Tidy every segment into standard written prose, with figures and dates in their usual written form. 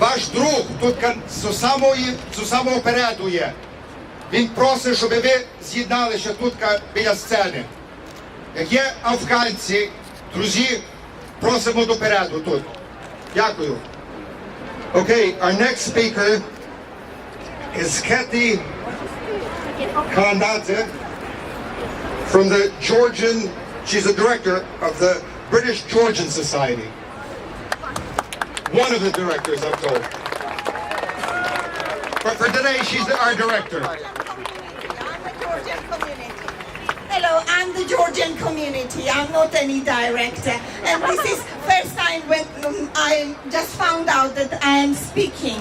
ваш друг тут з самого переду є. Він просить, щоб ви з'єдналися тут біля сцени. Як є афганці, друзі, просимо допереду тут. Дякую. Okay, our next speaker is Kathy Kandadze from the Georgian, she's the director of the British Georgian Society. One of the directors, I'm told. But for today, she's our director. Hello, I'm the Georgian community. I'm not any director. And this is first time when I just found out that I am speaking.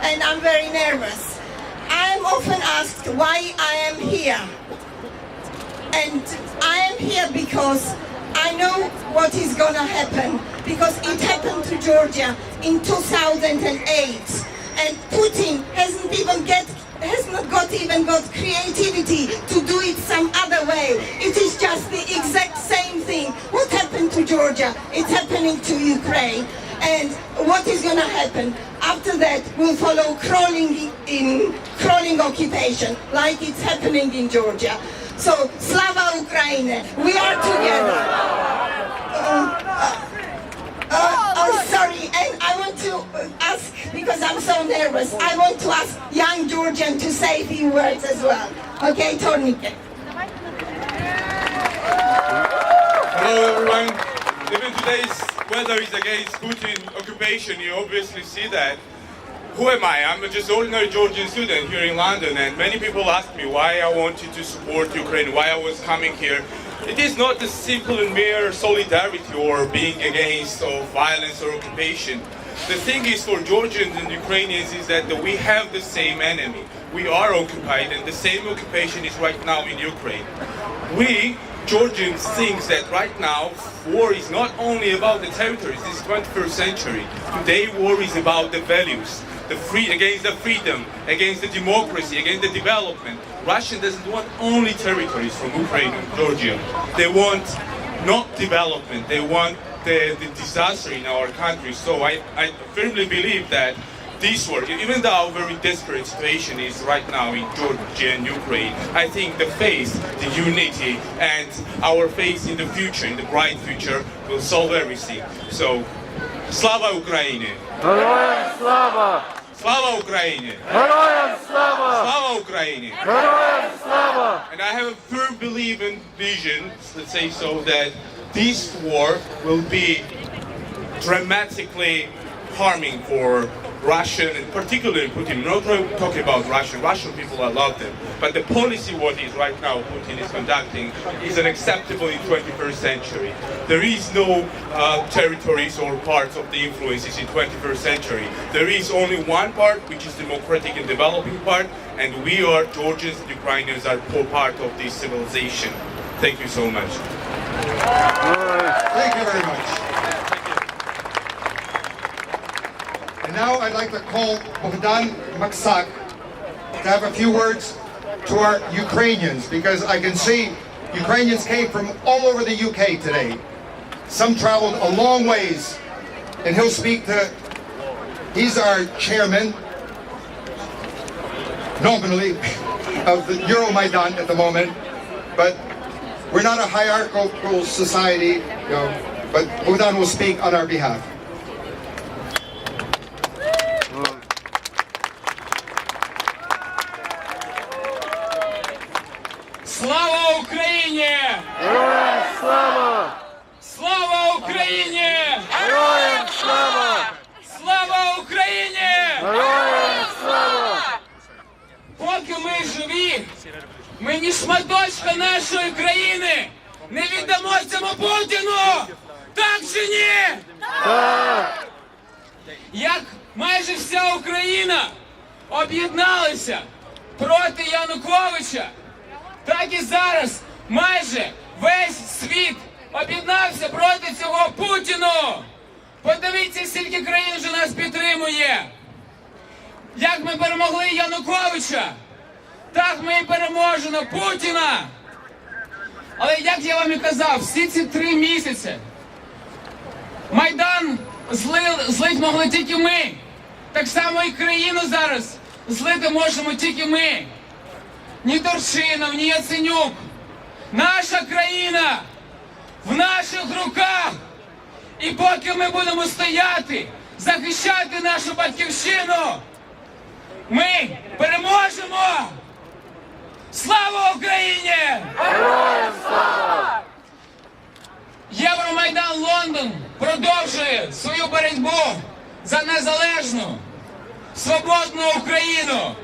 And I'm very nervous. I am often asked why I am here. And I am here because I know what is going to happen. Because it happened to Georgia in 2008. And Putin has not got creativity to do it some other way. It is just the exact same thing. What happened to Georgia, it's happening to Ukraine. And what is going to happen? After that, we'll follow crawling occupation, like it's happening in Georgia. So, Slava Ukraine, we are together. Sorry, and I want to ask, because I'm so nervous, I want to ask young Georgian to say a few words as well. Okay, Tornike. Hello everyone. Even today's weather is against Putin occupation, you obviously see that. Who am I? I'm just an ordinary Georgian student here in London, and many people ask me why I wanted to support Ukraine, why I was coming here. It is not a simple and mere solidarity or being against violence or occupation. The thing is, for Georgians and Ukrainians, is that we have the same enemy. We are occupied, and the same occupation is right now in Ukraine. We Georgians think that right now war is not only about the territories. This is 21st century. Today war is about the values. Against the freedom, against the democracy, against the development. Russia doesn't want only territories from Ukraine and Georgia. They want not development, they want the disaster in our country. So I firmly believe that this war, even though a very desperate situation is right now in Georgia and Ukraine, I think the faith, the unity, and our faith in the future, in the bright future, will solve everything. So, Slava Ukraini! Героям слава! Slava Ukraini! Героям слава! Slava Ukraini! Героям слава! And I have a firm belief and vision, let's say so, that this war will be dramatically harming for Russian, and particularly Putin. I'm not talking about Russian people, I love them. But the policy what is right now Putin is conducting is unacceptable in 21st century. There is no territories or parts of the influences in 21st century. There is only one part, which is democratic and developing part, and we are, Georgians and Ukrainians, are part of this civilization. Thank you so much. Thank you very much. And now I'd like to call Bogdan Maksak to have a few words to our Ukrainians, because I can see Ukrainians came from all over the UK today. Some traveled a long ways, and he'll speak to, he's our chairman, nominally, of the Euromaidan at the moment, but we're not a hierarchical society, you know, but Bogdan will speak on our behalf. Слава Україні! Героям слава! Слава Україні! Героям слава! Слава Україні! Героям слава! Поки ми живі, ми ні шматочка нашої країни не віддамо цьому Путіну! Так чи ні? Так! Як майже вся Україна об'єдналася проти Януковича, так і зараз майже весь світ об'єднався проти цього Путіну. Подивіться, скільки країн вже нас підтримує. Як ми перемогли Януковича, так ми і переможемо Путіна. Але як я вам і казав, всі ці 3 місяці Майдан злить могли тільки ми. Так само і країну зараз злити можемо тільки ми. Ні Турчинов, ні Яценюк. Наша країна в наших руках. І поки ми будемо стояти, захищати нашу батьківщину, ми переможемо! Слава Україні! Героям слава! Євромайдан Лондон продовжує свою боротьбу за незалежну, свободну Україну.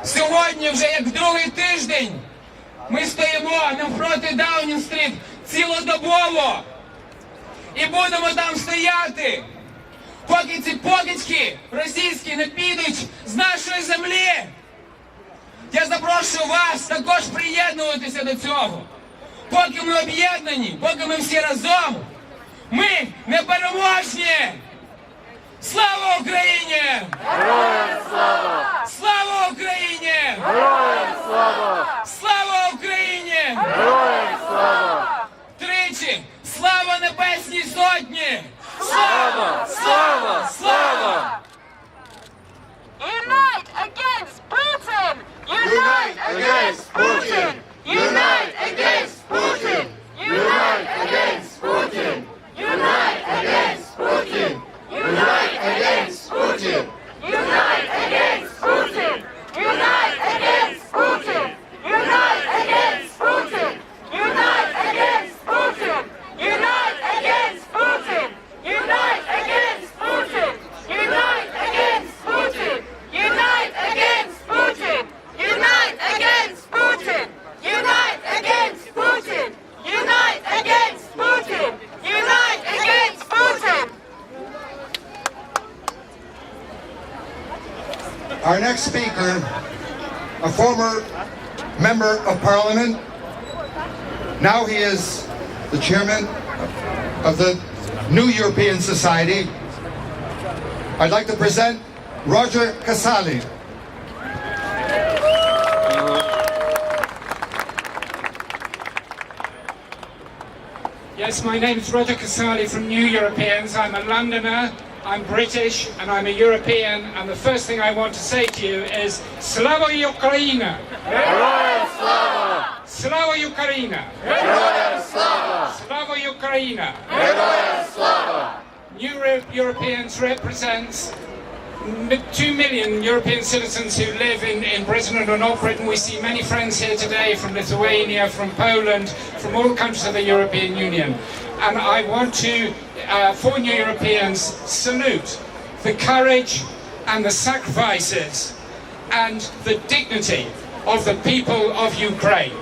Сьогодні вже як другий тиждень ми стоїмо навпроти Даунінг-стріт цілодобово. І будемо там стояти, поки ці покидьки російські не підуть з нашої землі. Я запрошую вас також приєднуватися до цього. Поки ми об'єднані, поки ми всі разом, ми непереможні! Слава Україні! Героям слава! Слава Україні! Героям слава! Слава Україні! Героям слава! Тричі! Слава Небесній Сотні! Слава! Слава! Слава! Unite against Putin! Unite against Putin! Unite against Putin! Unite against Putin! Unite against Putin! Unite against Putin! Unite against Putin! Unite against Putin! Unite against Putin! Unite against Putin! Unite against Putin! Unite against Putin! Unite against Putin! Unite against Putin! Unite against Putin! Unite against Putin! Unite against Putin! Unite against Putin! Our next speaker, a former member of parliament, now he is the chairman of the New European Society. I'd like to present Roger Casali. Yes, my name is Roger Casali from New Europeans. I'm a Londoner, I'm British, and I'm a European. And the first thing I want to say to you is Slava Ukraina! Героям слава! Slava Ukraina! Героям слава! Slava Ukraina! Героям слава! New Europeans represents 2 million European citizens who live in Britain and not Britain. We see many friends here today from Lithuania, from Poland, from all countries of the European Union. And I want to, for New Europeans, salute the courage and the sacrifices and the dignity of the people of Ukraine.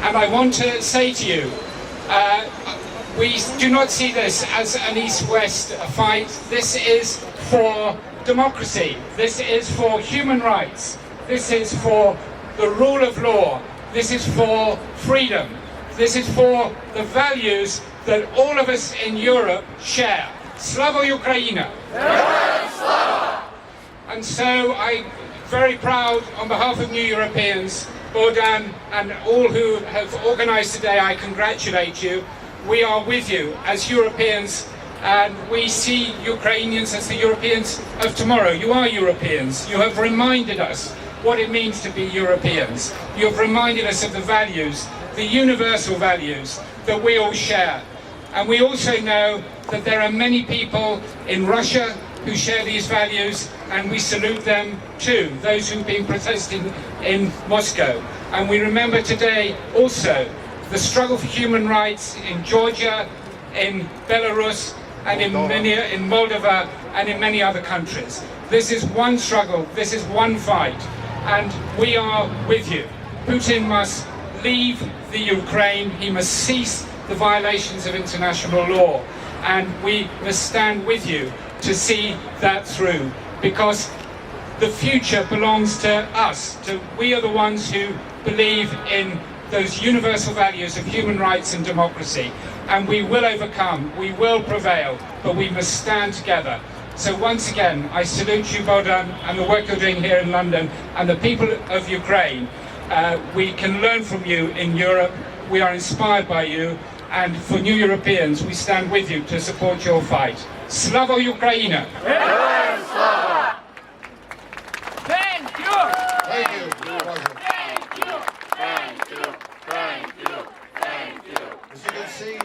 And I want to say to you, we do not see this as an East-West fight. This is for democracy. This is for human rights. This is for the rule of law. This is for freedom. This is for the values that all of us in Europe share. Slava Ukraina! And so I'm very proud, on behalf of New Europeans, Bohdan and all who have organized today, I congratulate you. We are with you as Europeans, and we see Ukrainians as the Europeans of tomorrow. You are Europeans. You have reminded us what it means to be Europeans. You have reminded us of the values, the universal values that we all share. And we also know that there are many people in Russia who share these values, and we salute them too, those who've been protesting in Moscow. And we remember today also the struggle for human rights in Georgia, in Belarus, and in Moldova, and in many other countries. This is one struggle, this is one fight, and we are with you. Putin must leave the Ukraine, he must cease the violations of international law, and we must stand with you to see that through, because the future belongs to us. We are the ones who believe in those universal values of human rights and democracy, and we will overcome, we will prevail, but we must stand together. So once again, I salute you, Bohdan, and the work you're doing here in London, and the people of Ukraine. We can learn from you in Europe, we are inspired by you, and for New Europeans, we stand with you to support your fight. Slava Ukraina! Героям слава! Thank you! Thank you. Pleasure. Thank you! Thank you, thank you, thank you. As you can see,